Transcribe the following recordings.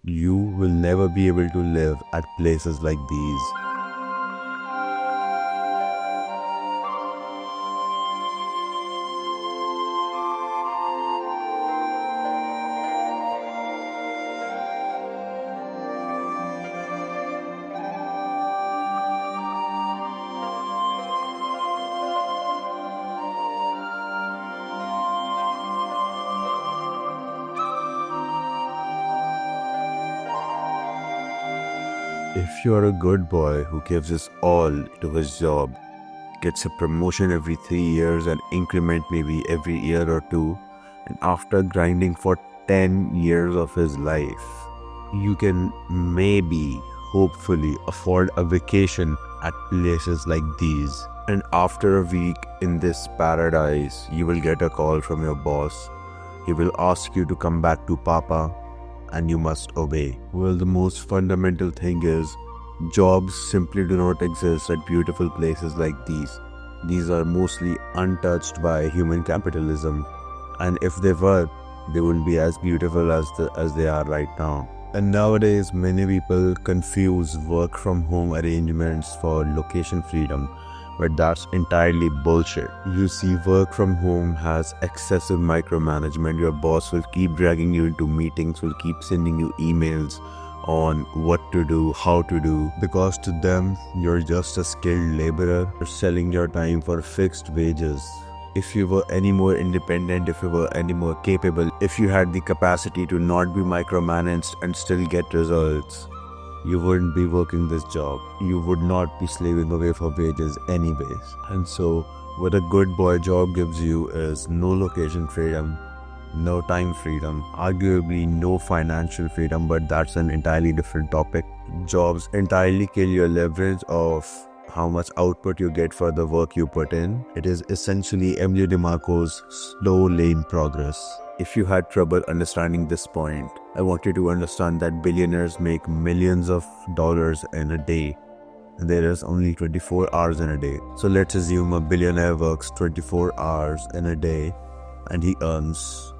You will never be able to live at places like these. If you are a good boy who gives his all to his job, gets a promotion every 3 years, an increment maybe every year or two, and after grinding for 10 years of his life, you can maybe, hopefully, afford a vacation at places like these. And after a week in this paradise, you will get a call from your boss. He will ask you to come back to Papa, and you must obey. Well, the most fundamental thing is jobs simply do not exist at beautiful places like these. These are mostly untouched by human capitalism, and if they were, they wouldn't be as beautiful as they are right now. And nowadays, many people confuse work from home arrangements for location freedom, but that's entirely bullshit. You see, work from home has excessive micromanagement. Your boss will keep dragging you into meetings, will keep sending you emails on what to do, how to do, because to them, you're just a skilled laborer. You're selling your time for fixed wages. If you were any more independent, if you were any more capable, if you had the capacity to not be micromanaged and still get results, you wouldn't be working this job. You would not be slaving away for wages anyways. And so, what a good boy job gives you is no location freedom, no time freedom, arguably no financial freedom, but that's an entirely different topic. Jobs entirely kill your leverage of how much output you get for the work you put in. It is essentially Emilio DeMarco's slow lane progress. If you had trouble understanding this point, I want you to understand that billionaires make millions of dollars in a day. And there is only 24 hours in a day. So let's assume a billionaire works 24 hours in a day and he earns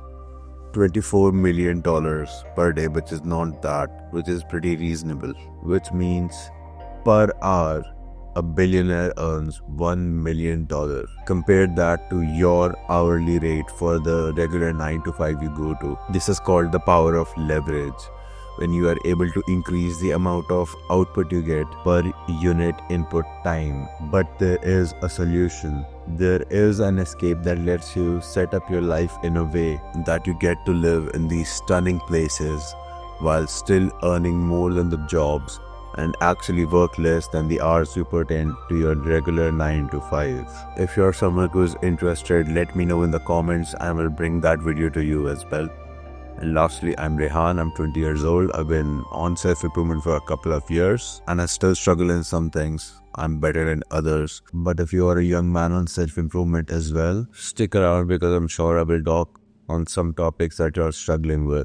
$24 million per day, which is not that, which is pretty reasonable. Which means per hour, a billionaire earns $1 million. Compare that to your hourly rate for the regular 9 to 5 you go to. This is called the power of leverage. When you are able to increase the amount of output you get per unit input time. But there is a solution. There is an escape that lets you set up your life in a way that you get to live in these stunning places while still earning more than the jobs and actually work less than the hours you put in to your regular 9 to 5. If you're someone who's interested, let me know in the comments and I will bring that video to you as well. And lastly, I'm Rehan, I'm 20 years old. I've been on self-improvement for a couple of years and I still struggle in some things. I'm better in others. But if you are a young man on self-improvement as well, stick around because I'm sure I will talk on some topics that you're struggling with.